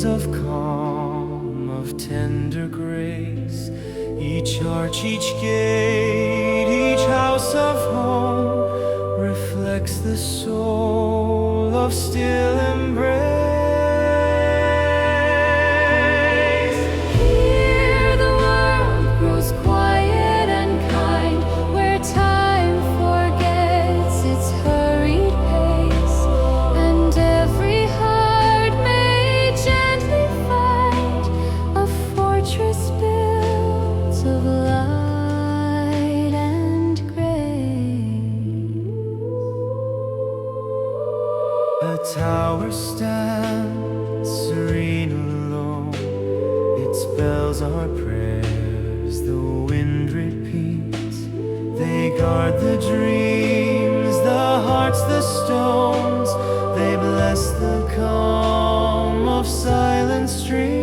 winds of calm, of tender grace. Each arch, each gate, each house of home reflects the soul of still embrace. Here the world grows quiet and kind, where time forgets its hurried pace, and every heart may gently find a fortress built of light and grace. A tower stands serene alone, its bells are prayers, the wind repeats. They guard the dreams, the hearts, the stones. They bless the calm of silent streams.